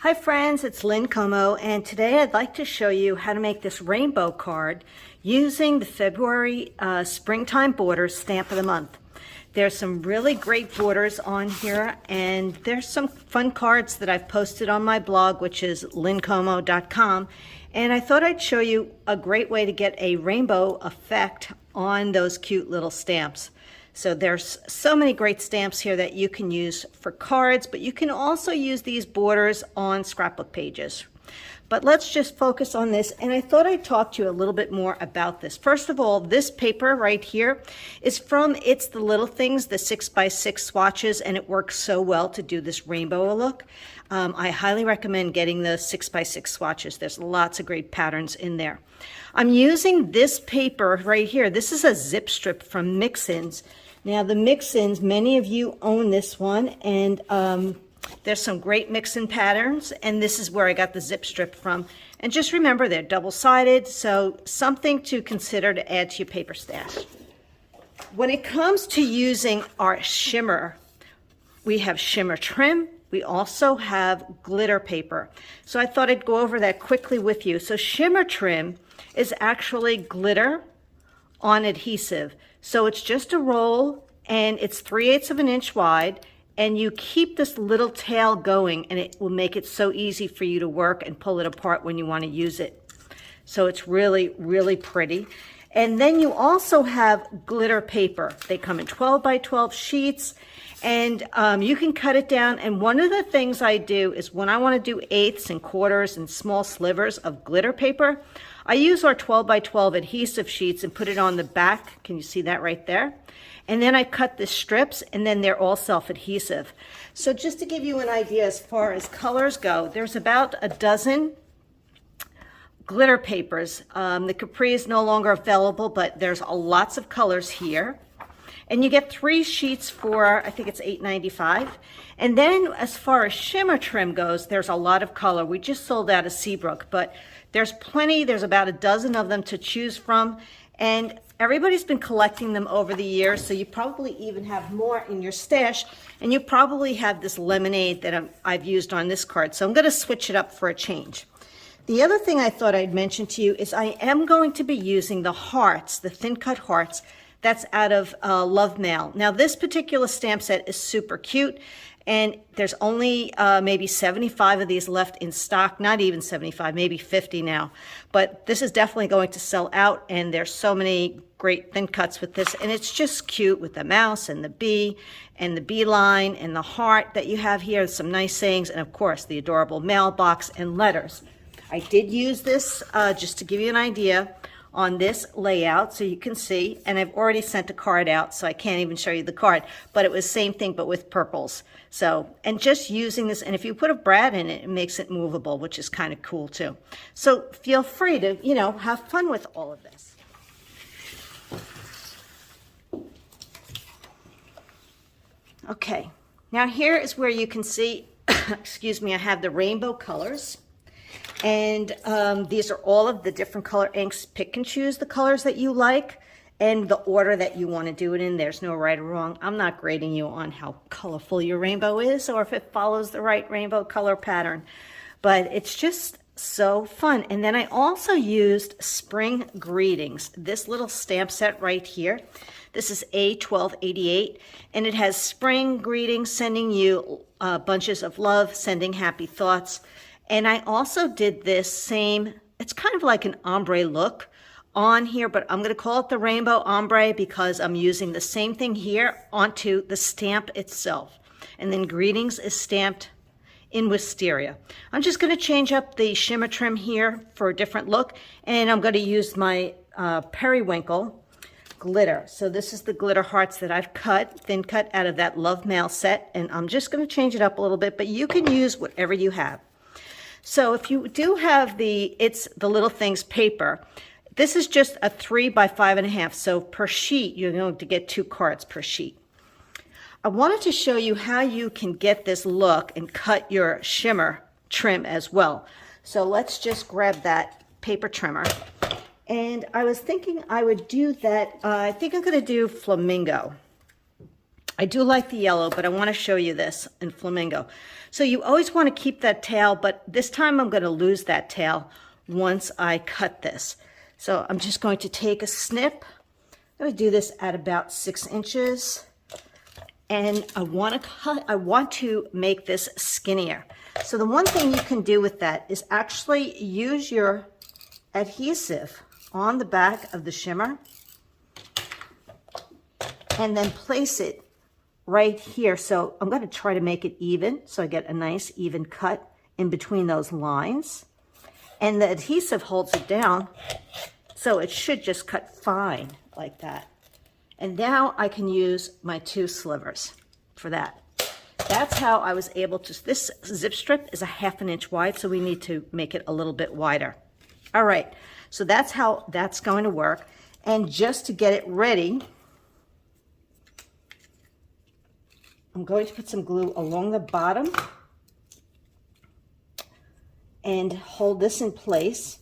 Hi friends, it's Lynn and today I'd like to show you how to make this rainbow card using the February Springtime Borders Stamp of the Month. There's some really great borders on here, and there's some fun cards that I've posted on my blog, which is lynncomo.com, and I thought I'd show you a great way to get a rainbow effect on those cute little stamps. So there's so many great stamps here that you can use for cards, but you can also use these borders on scrapbook pages. But let's just focus on this, and I thought I'd talk to you a little bit more about this. First of all, this paper right here is from It's the Little Things, the 6x6 swatches, and it works so well to do this rainbow look. I highly recommend getting the 6x6 swatches. There's lots of great patterns in there. I'm using this paper right here. This is a zip strip from Mix-Ins. Now the Mix-Ins, many of you own this one, and there's some great mix-in patterns, and this is where I got the zip strip from. And just remember, they're double-sided, so something to consider to add to your paper stash. When it comes to using our shimmer, we have shimmer trim. We also have glitter paper. So I thought I'd go over that quickly with you. So shimmer trim is actually glitter on adhesive. So it's just a roll, and it's 3/8 of an inch wide, and you keep this little tail going, and it will make it so easy for you to work and pull it apart when you want to use it. So it's really, really pretty. And then you also have glitter paper. They come in 12x12 sheets, and you can cut it down. And one of the things I do is when I want to do eighths and quarters and small slivers of glitter paper, I use our 12x12 adhesive sheets and put it on the back. Can you see that right there? And then I cut the strips, and then they're all self-adhesive. So just to give you an idea as far as colors go, there's about a dozen glitter papers. The Capri is no longer available, but there's lots of colors here. And you get 3 sheets for, I think it's $8.95. And then as far as shimmer trim goes, there's a lot of color. We just sold out of Seabrook, but there's plenty. There's about a dozen of them to choose from. And everybody's been collecting them over the years, so you probably even have more in your stash. And you probably have this lemonade that I've used on this card. So I'm going to switch it up for a change. The other thing I thought I'd mention to you is I am going to be using the hearts, the thin cut hearts, that's out of Love Mail. Now this particular stamp set is super cute, and there's only maybe 75 of these left in stock, not even 75, maybe 50 now. But this is definitely going to sell out, and there's so many great thin cuts with this, and it's just cute with the mouse and the bee and the beeline and the heart that you have here, some nice sayings, and of course the adorable mailbox and letters. I did use this just to give you an idea on this layout so you can see, and I've already sent a card out, so I can't even show you the card, but it was same thing but with purples. So, and just using this, and if you put a brad in it, it makes it movable, which is kind of cool too. So feel free to, you know, have fun with all of this. Okay, now here is where you can see, excuse me, I have the rainbow colors. And these are all of the different color inks. Pick and choose the colors that you like and the order that you want to do it in. There's no right or wrong. I'm not grading you on how colorful your rainbow is or if it follows the right rainbow color pattern. But it's just so fun. And then I also used Spring Greetings, this little stamp set right here. This is A1288, and it has spring greetings, sending you bunches of love, sending happy thoughts. And I also did this same, it's kind of like an ombre look on here, but I'm going to call it the rainbow ombre because I'm using the same thing here onto the stamp itself. And then Greetings is stamped in wisteria. I'm just going to change up the shimmer trim here for a different look, and I'm going to use my periwinkle glitter. So this is the glitter hearts that I've cut, thin cut out of that Love Mail set, and I'm just going to change it up a little bit, but you can use whatever you have. So if you do have the It's the Little Things paper, this is just a 3 by 5.5. So per sheet, you're going to get 2 cards per sheet. I wanted to show you how you can get this look and cut your shimmer trim as well. So let's just grab that paper trimmer. And I was thinking I would do that. I think I'm going to do flamingo. I do like the yellow, but I want to show you this in flamingo. So you always want to keep that tail, but this time I'm going to lose that tail once I cut this. So I'm just going to take a snip. I'm going to do this at about 6 inches. And I want to make this skinnier. So the one thing you can do with that is actually use your adhesive on the back of the shimmer and then place it right here. So I'm going to try to make it even so I get a nice even cut in between those lines. And the adhesive holds it down, so it should just cut fine like that. And now I can use my 2 slivers for that. That's how I was able to, this zip strip is a 1/2 inch wide, so we need to make it a little bit wider. All right, so that's how that's going to work. And just to get it ready, I'm going to put some glue along the bottom and hold this in place.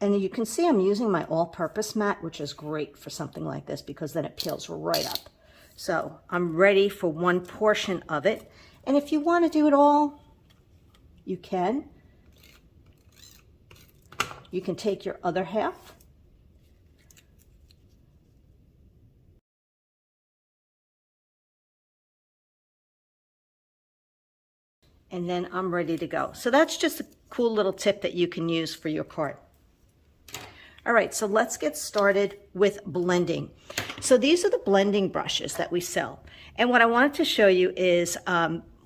And you can see I'm using my all-purpose mat, which is great for something like this because then it peels right up. So I'm ready for one portion of it. And if you want to do it all, you can. You can take your other half and then I'm ready to go. So that's just a cool little tip that you can use for your card. All right, so let's get started with blending. So these are the blending brushes that we sell. And what I wanted to show you is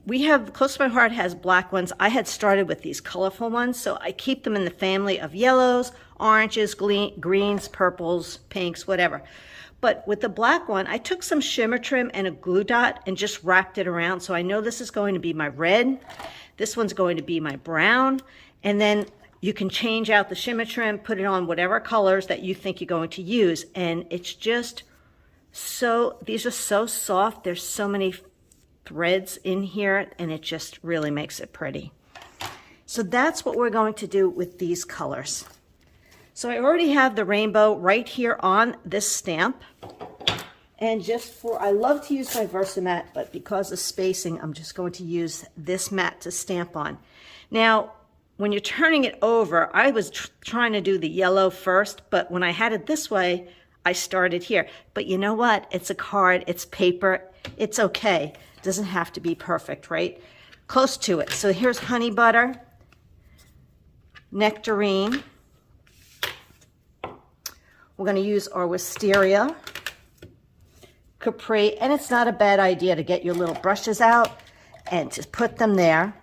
we have, Close to My Heart has black ones. I had started with these colorful ones, so I keep them in the family of yellows, oranges, greens, purples, pinks, whatever. But with the black one, I took some shimmer trim and a glue dot and just wrapped it around. So I know this is going to be my red, this one's going to be my brown, and then you can change out the shimmer trim, put it on whatever colors that you think you're going to use. And it's just so, these are so soft. There's so many threads in here and it just really makes it pretty. So that's what we're going to do with these colors. So I already have the rainbow right here on this stamp. And just for, I love to use my Versamat, but because of spacing, I'm just going to use this mat to stamp on. Now, when you're turning it over, I was trying to do the yellow first, but when I had it this way, I started here. But you know what? It's a card, it's paper, it's okay. It doesn't have to be perfect, right? Close to it. So here's honey butter, nectarine. We're going to use our wisteria, capri, and it's not a bad idea to get your little brushes out and to put them there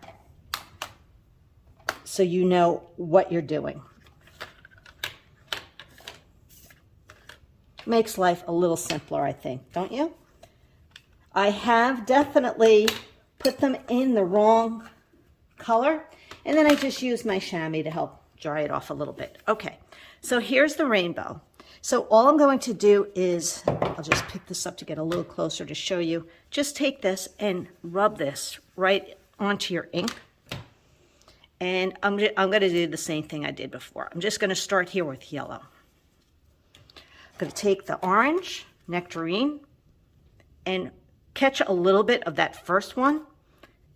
so you know what you're doing. Makes life a little simpler, I think, don't you? I have definitely put them in the wrong color, and then I just use my chamois to help dry it off a little bit. Okay, so here's the rainbow. So all I'm going to do is, I'll just pick this up to get a little closer to show you. Just take this and rub this right onto your ink. And I'm going to do the same thing I did before. I'm just going to start here with yellow. I'm going to take the orange, nectarine, and catch a little bit of that first one,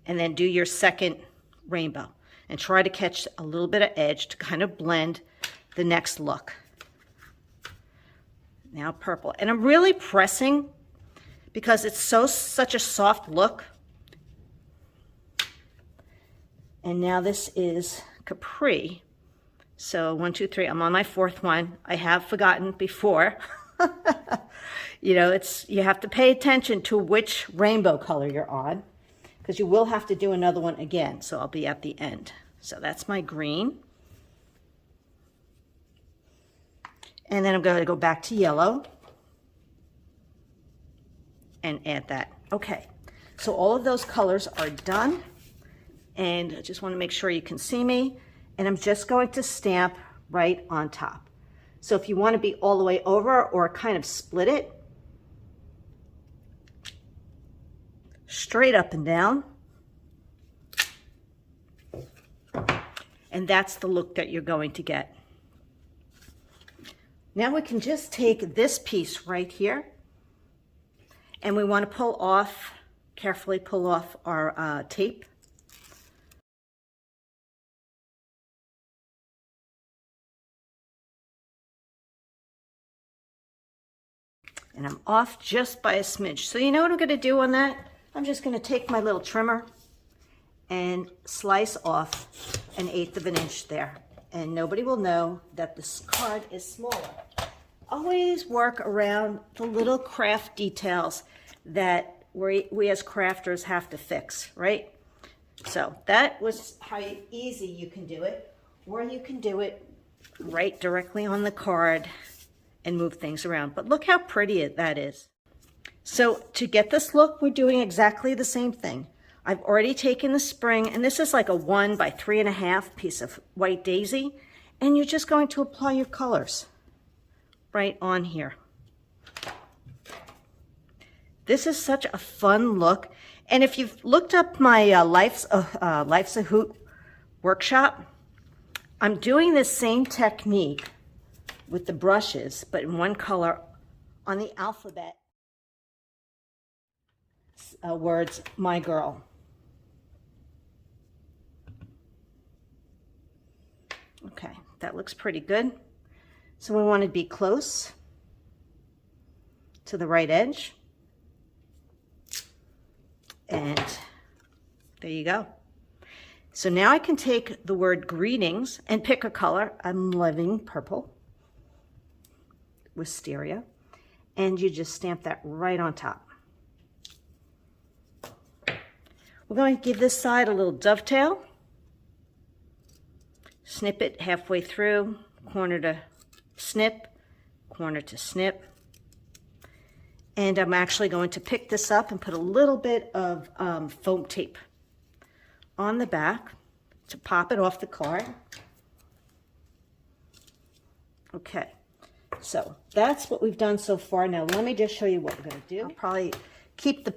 and then do your second rainbow. And try to catch a little bit of edge to kind of blend the next look. Now purple. And I'm really pressing because it's such a soft look. And now this is capri. So 1, 2, 3, I'm on my 4th one. I have forgotten before. You know, you have to pay attention to which rainbow color you're on because you will have to do another one again. So I'll be at the end. So that's my green. And then I'm going to go back to yellow and add that. Okay, so all of those colors are done. And I just want to make sure you can see me. And I'm just going to stamp right on top. So if you want to be all the way over or kind of split it, straight up and down. And that's the look that you're going to get. Now we can just take this piece right here, and we want to carefully pull off our tape. And I'm off just by a smidge. So you know what I'm going to do on that? I'm just going to take my little trimmer and slice off 1/8 of an inch there. And nobody will know that this card is smaller. Always work around the little craft details that we as crafters have to fix, right? So that was how easy you can do it, or you can do it right directly on the card and move things around. But look how pretty that is. So to get this look, we're doing exactly the same thing. I've already taken the spring, and this is like a 1 by 3.5 piece of white daisy, and you're just going to apply your colors right on here. This is such a fun look, and if you've looked up my Life's a Hoot workshop, I'm doing this same technique with the brushes, but in one color on the alphabet words, my girl. Okay, that looks pretty good. So we want to be close to the right edge. And there you go. So now I can take the word greetings and pick a color. I'm loving purple, wisteria, and you just stamp that right on top. We're going to give this side a little dovetail. Snip it halfway through, corner to snip, corner to snip. And I'm actually going to pick this up and put a little bit of foam tape on the back to pop it off the card. Okay, so that's what we've done so far. Now let me just show you what we're going to do. I'll probably keep the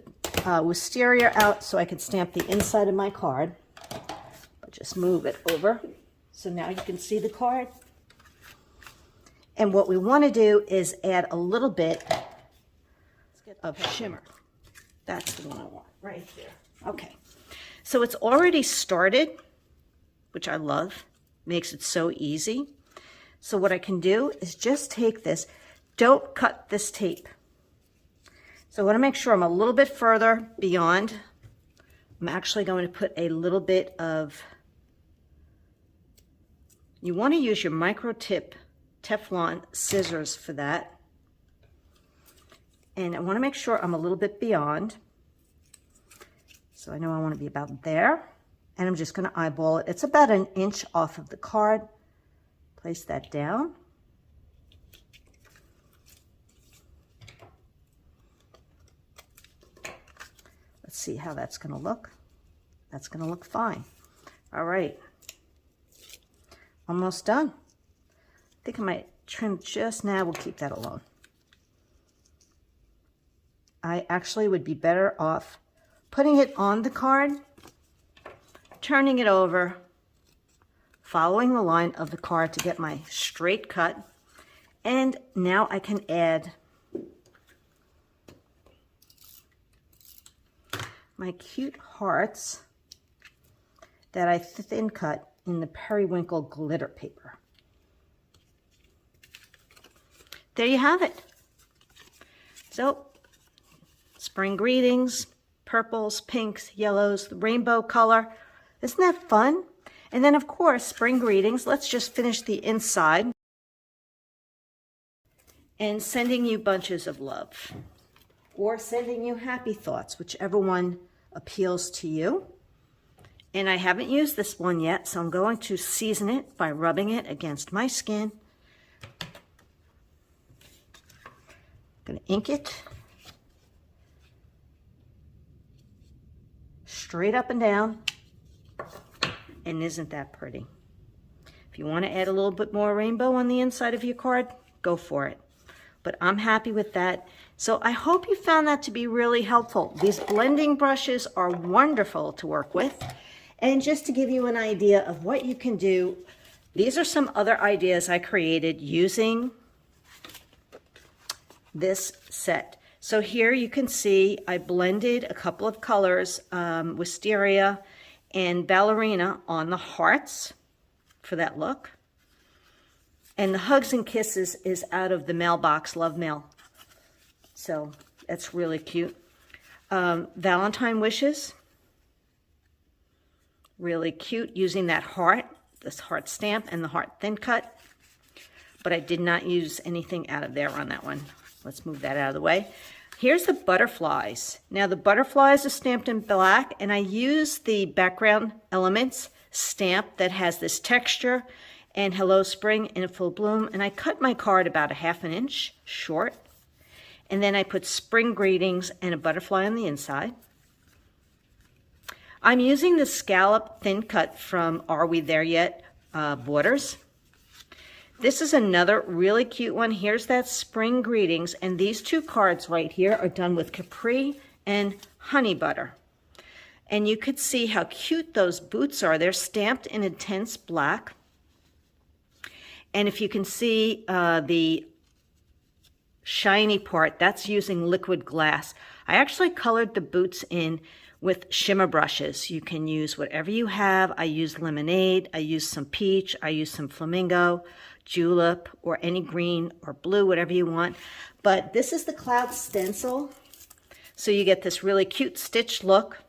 wisteria out so I can stamp the inside of my card. I'll just move it over so now you can see the card. And what we want to do is add a little bit of shimmer. That's the one I want right here. Okay, so it's already started, which I love. Makes it so easy. So what I can do is just take this. Don't cut this tape. So I want to make sure I'm a little bit further beyond. I'm actually going to put a little bit of, you want to use your micro tip Teflon scissors for that. And I want to make sure I'm a little bit beyond. So I know I want to be about there. And I'm just going to eyeball it. It's about 1 inch off of the card. Place that down. Let's see how that's going to look. That's going to look fine. All right. Almost done. I think I might trim just now. We'll keep that alone. I actually would be better off putting it on the card, turning it over, following the line of the card to get my straight cut. And now I can add my cute hearts that I thin cut in the periwinkle glitter paper. There you have it. So, spring greetings, purples, pinks, yellows, the rainbow color. Isn't that fun? And then, of course, spring greetings. Let's just finish the inside. And sending you bunches of love. Or sending you happy thoughts, whichever one appeals to you. And I haven't used this one yet, so I'm going to season it by rubbing it against my skin. I'm going to ink it straight up and down. And isn't that pretty? If you want to add a little bit more rainbow on the inside of your card, go for it. But I'm happy with that. So I hope you found that to be really helpful. These blending brushes are wonderful to work with. And just to give you an idea of what you can do, these are some other ideas I created using this set. So here you can see I blended a couple of colors, wisteria and ballerina, on the hearts for that look. And the hugs and kisses is out of the mailbox, Love Mail. So that's really cute. Valentine wishes, really cute, using that heart, this heart stamp and the heart thin cut. But I did not use anything out of there on that one. Let's move that out of the way. Here's the butterflies. Now the butterflies are stamped in black, and I use the background elements stamp that has this texture and Hello Spring in full bloom, and I cut my card about 1/2 inch short, and then I put spring greetings and a butterfly on the inside. I'm using the scallop thin cut from Are We There Yet Borders. This is another really cute one. Here's that spring greetings, and these two cards right here are done with Capri and Honey Butter. And you could see how cute those boots are. They're stamped in intense black. And if you can see the shiny part, that's using liquid glass. I actually colored the boots in with shimmer brushes. You can use whatever you have. I used lemonade, I used some peach, I used some flamingo, julep, or any green or blue, whatever you want. But this is the cloud stencil. So you get this really cute stitch look.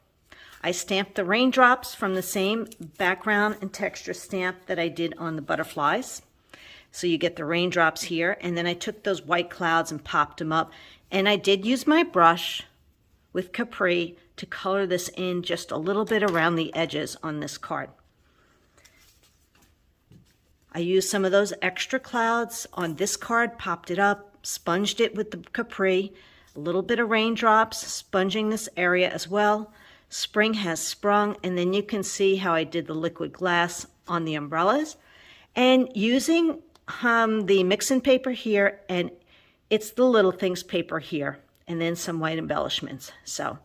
I stamped the raindrops from the same background and texture stamp that I did on the butterflies. So you get the raindrops here, and then I took those white clouds and popped them up. And I did use my brush with Capri to color this in just a little bit around the edges on this card. I used some of those extra clouds on this card, popped it up, sponged it with the Capri, a little bit of raindrops, sponging this area as well. Spring has sprung, and then you can see how I did the liquid glass on the umbrellas. And using the mix-in paper here, and it's the Little Things paper here, and then some white embellishments. So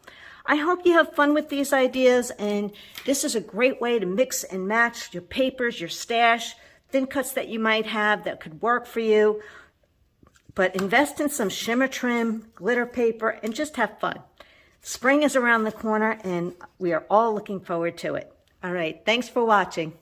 I hope you have fun with these ideas, and this is a great way to mix and match your papers, your stash, thin cuts that you might have that could work for you. But invest in some shimmer trim, glitter paper, and just have fun. Spring is around the corner, and we are all looking forward to it. All right, thanks for watching.